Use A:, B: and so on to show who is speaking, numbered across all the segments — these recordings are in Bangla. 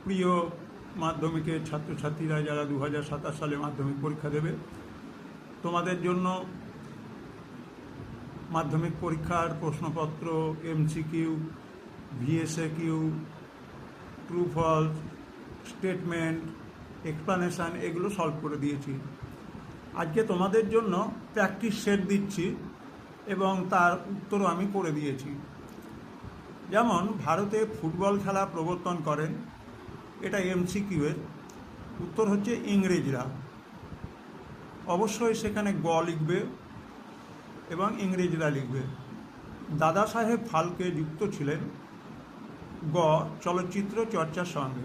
A: প্রিয় মাধ্যমিকের ছাত্রছাত্রীরা যারা 2027 সালে মাধ্যমিক পরীক্ষা দেবে, তোমাদের জন্য মাধ্যমিক পরীক্ষার প্রশ্নপত্র, MCQ, VSAQ, true false, statement, explanation এগুলো সলভ করে দিয়েছি। আজকে তোমাদের জন্য প্র্যাকটিস সেট দিচ্ছি এবং তার উত্তরও আমি করে দিয়েছি। যেমন ভারতে ফুটবল খেলা প্রবর্তন করেন, এটা এমসিকিউ এর উত্তর হচ্ছে ইংরেজরা। অবশ্যই সেখানে গ লিখবে এবং ইংরেজরা লিখবে। দাদা সাহেব ফালকে যুক্ত ছিলেন গ চলচ্চিত্র চর্চার সঙ্গে।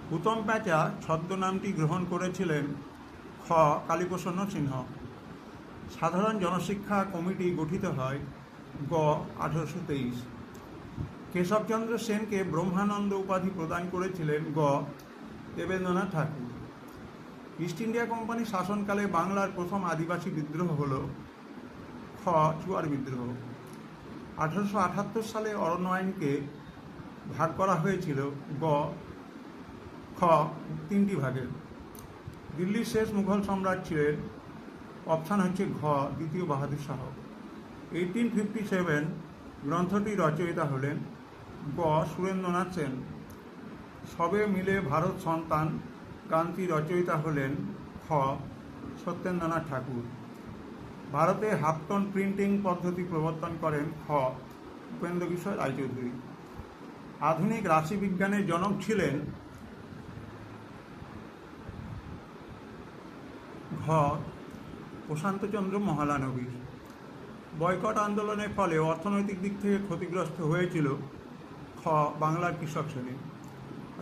A: হুতম প্যাঁচা ছদ্মনামটি গ্রহণ করেছিলেন খ কালীপ্রসন্ন সিংহ। সাধারণ জনশিক্ষা কমিটি গঠিত হয় গ 1823। কেশবচন্দ্র সেনকে ব্রহ্মানন্দ উপাধি প্রদান করেছিলেন গ দেবেন্দ্রনাথ ঠাকুর। ইস্ট ইন্ডিয়া কোম্পানি শাসনকালে বাংলার প্রথম আদিবাসী বিদ্রোহ হল খ চুয়ার বিদ্রোহ। 1878 সালে অরণ্য আইনকে ভাগ করা হয়েছিল গ খ তিনটি ভাগে। দিল্লির শেষ মুঘল সম্রাট ছিলেন, অপশান হচ্ছে ঘ দ্বিতীয় বাহাদুর শাহ। 1857 গ্রন্থটি রচয়িতা হলেন গ সুরেন্দ্রনাথ সেন। সবে মিলে ভারত সন্তান গানটি রচয়িতা হলেন খ সত্যেন্দ্রনাথ ঠাকুর। ভারতে হাফটন প্রিন্টিং পদ্ধতি প্রবর্তন করেন খ উপেন্দ্র কিশোর রায়চৌধুরী। আধুনিক রাশিবিজ্ঞানের জনক ছিলেন ঘ প্রশান্তচন্দ্র মহলানবিশ। বয়কট আন্দোলনের ফলে অর্থনৈতিক দিক থেকে ক্ষতিগ্রস্ত হয়েছিল খ বাংলার কৃষক শ্রেণী।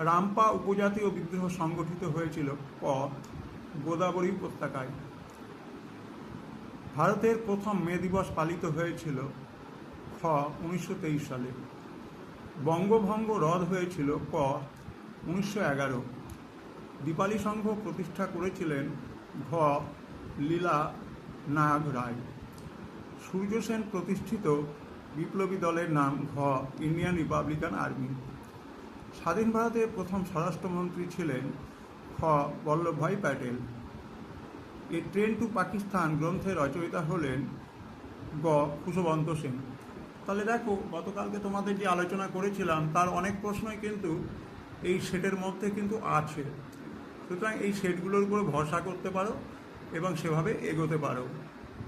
A: রামপা উপজাতীয় বিদ্রোহ সংগঠিত হয়েছিল ক গোদাবরী উপত্যকায়। ভারতের প্রথম মে দিবস পালিত হয়েছিল খ 1923 সালে। বঙ্গভঙ্গ রদ হয়েছিল ক 1911। দীপালি সংঘ প্রতিষ্ঠা করেছিলেন ঘ লীলা নাগ রায়। সূর্য সেন প্রতিষ্ঠিত বিপ্লবী দলের নাম ঘ ইন্ডিয়ান রিপাবলিকান আর্মি। স্বাধীন ভারতের প্রথম স্বরাষ্ট্রমন্ত্রী ছিলেন খ বল্লভভাই প্যাটেল। এ ট্রেন টু পাকিস্তান গ্রন্থের রচয়িতা হলেন গ খুশবন্ত সেন। তাহলে দেখো, গতকালকে তোমাদের যে আলোচনা করেছিলাম তার অনেক প্রশ্নই কিন্তু এই সেটের মধ্যে কিন্তু আছে। সুতরাং এই সেটগুলোর উপর ভরসা করতে পারো এবং সেভাবে এগোতে পারো।